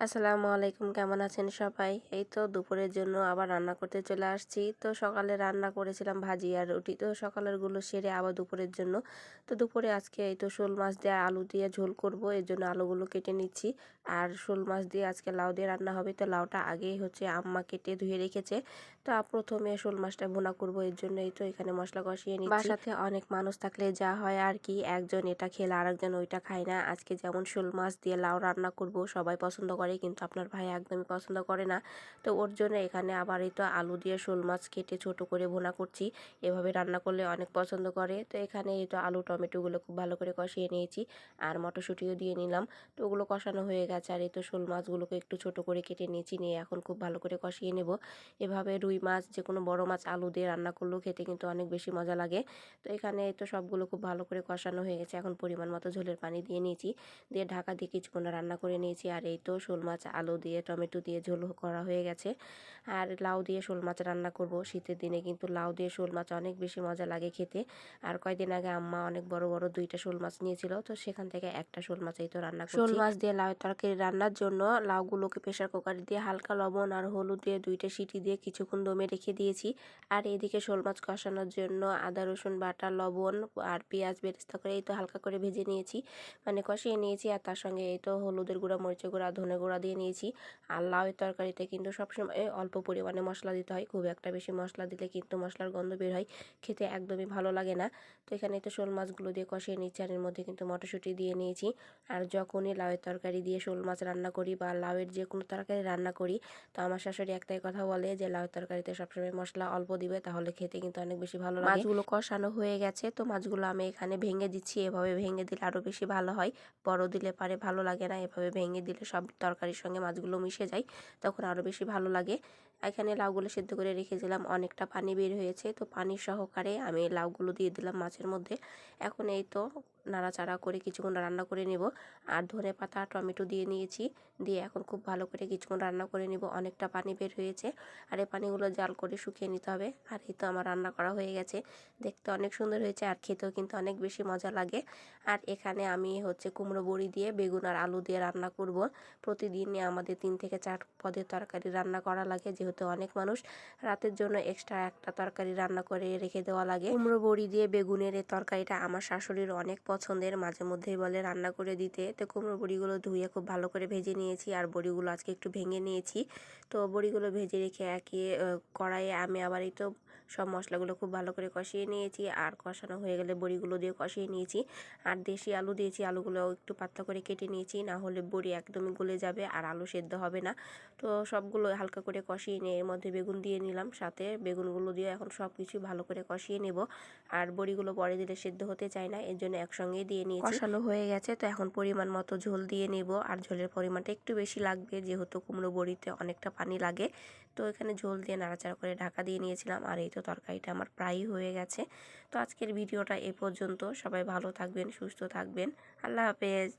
আসসালামু আলাইকুম, কেমন আছেন সবাই? এই তো দুপুরের জন্য আবার রান্না করতে চলে আসছি। তো সকালে রান্না করেছিলাম ভাজি আর রুটি, তো সকালেরগুলো সেরে আবার দুপুরের জন্য। তো দুপুরে আজকে এই তো শোল মাছ দিয়ে আর আলু দিয়ে ঝোল করব, এর জন্য আলুগুলো কেটে নিচ্ছি। আর শোল মাছ দিয়ে আজকে লাউ দিয়ে রান্না হবে, তো লাউটা আগেই হচ্ছে আম্মা কেটে ধুয়ে রেখেছে। তো প্রথমে শোল মাছটা ভুনা করব, এর জন্য এই তো এখানে মশলা কষিয়ে নিচ্ছি। বাসাতে অনেক মানুষ থাকলে যা হয় আর কি, একজন এটা খেলে আরেকজন ওইটা খায় না। আজকে যেমন শোল মাছ দিয়ে লাউ রান্না করব, সবাই পছন্দ করে, কিন্তু আপনার ভাই একদমই পছন্দ করে না। তো ওর জন্য এখানে আবার এই তো আলু দিয়ে শোল মাছ কেটে ছোট করে ভুনা করছি। এভাবে রান্না করলে অনেক পছন্দ করে। তো এখানে এই তো আলু টমেটোগুলো খুব ভালো করে কষিয়ে নিয়েছি, আর মটরশুঁটিও দিয়ে নিলাম। তো ওগুলো কষানো হয়ে গেছে, আর এই তো শোল মাছগুলোকে একটু ছোট করে কেটে নিয়েছি, নিয়ে এখন খুব ভালো করে কষিয়ে নেব। এভাবে রুই মাছ যে কোনো বড় মাছ আলু দিয়ে রান্না করলেও খেতে কিন্তু অনেক বেশি মজা লাগে। তো এখানে এই তো সবগুলো খুব ভালো করে কষানো হয়ে গেছে, এখন পরিমাণ মতো ঝোলের পানি দিয়ে নিয়েছি, দিয়ে ঢাকা দিয়ে কিছুক্ষণ রান্না করে নিয়েছি। আর এই তো শোল মাছ আলু দিয়ে টমেটো দিয়ে ঝোল করা হয়ে গেছে। আর লাউ দিয়ে শোল মাছ রান্না করব, শীতের দিনে কিন্তু লাউ দিয়ে শোল মাছ অনেক বেশি মজা লাগে খেতে। আর কয়দিন আগে আম্মা অনেক বড় বড় 2টা শোল মাছ নিয়েছিল, তো সেখান থেকে একটা শোল মাছ এই তো রান্না করছি। শোল মাছ দিয়ে লাউ তরকারি রান্নার জন্য লাউগুলোকে প্রেসার কুকারে দিয়ে হালকা লবণ আর হলুদ দিয়ে 2টা সিটি দিয়ে কিছুক্ষণ দমে রেখে দিয়েছি। আর এদিকে শোল মাছ কষানোর জন্য আদা রসুন বাটা, লবণ আর পেঁয়াজ বেরেস্তা করে এই তো হালকা করে ভেজে নিয়েছি, মানে কষিয়ে নিয়েছি। আর তার সঙ্গে এই তো হলুদের গুঁড়া, মরিচের গুঁড়া, ধনে গুঁড়া দিয়ে নিয়েছি। আর লাউয়ের তরকারিতে কিন্তু সবসময় অল্প পরিমাণে মশলা দিতে হয়, খুব একটা বেশি মশলা দিলে কিন্তু মশলার গন্ধ বের হয়, খেতে একদমই ভালো লাগে না। তো এখানে তো শোল মাছগুলো দিয়ে কষিয়ে নিচ্ছি, আর এর মধ্যে কিন্তু মটরশুঁটি দিয়ে নিয়েছি। আর যখনই লাউয়ের তরকারি দিয়ে শোল মাছ রান্না করি বা লাউয়ের যে কোনো তরকারি রান্না করি, তো আমার শাশুড়ি একটাই কথা বলে যে লাউয়ের তরকারিতে সবসময় মশলা অল্প দিবে, তাহলে খেতে কিন্তু অনেক বেশি ভালো লাগে। মাছগুলো কষানো হয়ে গেছে, তো মাছগুলো আমি এখানে ভেঙে দিচ্ছি। এভাবে ভেঙে দিলে আরও বেশি ভালো হয়, বড় দিলে পারে ভালো লাগে না। এভাবে ভেঙে দিলে সব তরকারির সঙ্গে মাছগুলো মিশে যায়, তখন আরও বেশি ভালো লাগে। এখানে লাউগুলো সিদ্ধ করে রেখেছিলাম, অনেকটা পানি বের হয়েছে, তো পানি সহকারে আমি লাউগুলো দিয়ে দিলাম মাছের মধ্যে। এখন এই তো নাড়াচাড়া করে কিছুক্ষণ রান্না করে নেব। আর ধনে পাতা টমেটো দিয়ে নিয়েছি, দিয়ে এখন খুব ভালো করে কিছুক্ষণ রান্না করে নেব। অনেকটা পানি বের হয়েছে, আর এই পানিগুলো জাল করে শুকিয়ে নিতে হবে। আর এই তো আমার রান্না করা হয়ে গেছে, দেখতে অনেক সুন্দর হয়েছে, আর খেতেও কিন্তু অনেক বেশি মজা লাগে। আর এখানে আমি হচ্ছে কুমড়ো বড়ি দিয়ে বেগুন আর আলু দিয়ে রান্না করব। প্রতিদিনই আমাদের 3 থেকে 4 পদের তরকারি রান্না করা লাগে, যেহেতু অনেক মানুষ, রাতের জন্য এক্সট্রা একটা তরকারি রান্না করে রেখে দেওয়া লাগে। কুমড়ো বড়ি দিয়ে বেগুনের এই তরকারিটা আমার শাশুড়ির অনেক পছন্দের, মাঝে মধ্যেই বলে রান্না করে দিতে। তো কুমড়ো বড়িগুলো ধুয়ে খুব ভালো করে ভেজে নিয়েছি, আর বড়িগুলো আজকে একটু ভেঙে নিয়েছি। তো বড়িগুলো ভেজে রেখে কড়াইয়ে আমি আবার এই তো সব মশলাগুলো খুব ভালো করে কষিয়ে নিয়েছি, আর কষানো হয়ে গেলে বড়িগুলো দিয়ে কষিয়ে নিয়েছি। আর দেশি আলু দিয়েছি, আলুগুলো একটু পাতলা করে কেটে নিয়েছি, না হলে বড়ি একদমই গলে যাবে আর আলু সেদ্ধ হবে না। তো সবগুলো হালকা করে কষিয়ে নিয়ে এর মধ্যে বেগুন দিয়ে নিলাম, সাথে বেগুনগুলো দিয়ে এখন সব কিছু ভালো করে কষিয়ে নেব। আর বড়িগুলো পরে দিলে সেদ্ধ হতে চায় না, এর জন্য একসঙ্গেই দিয়ে নিয়েছি। কষানো হয়ে গেছে, তো এখন পরিমাণ মতো ঝোল দিয়ে নেব। আর ঝোলের পরিমাণটা একটু বেশি লাগবে, যেহেতু কুমড়ো বড়িতে অনেকটা পানি লাগে। তো এখানে ঝোল দিয়ে নাড়াচাড়া করে ঢাকা দিয়ে নিয়েছিলাম, আর এই তো তরকারিটা আমার প্রায়ই হয়ে গেছে। তো আজকের ভিডিওটা এ পর্যন্ত, সবাই ভালো থাকবেন, সুস্থ থাকবেন, আল্লাহ হাফেজ।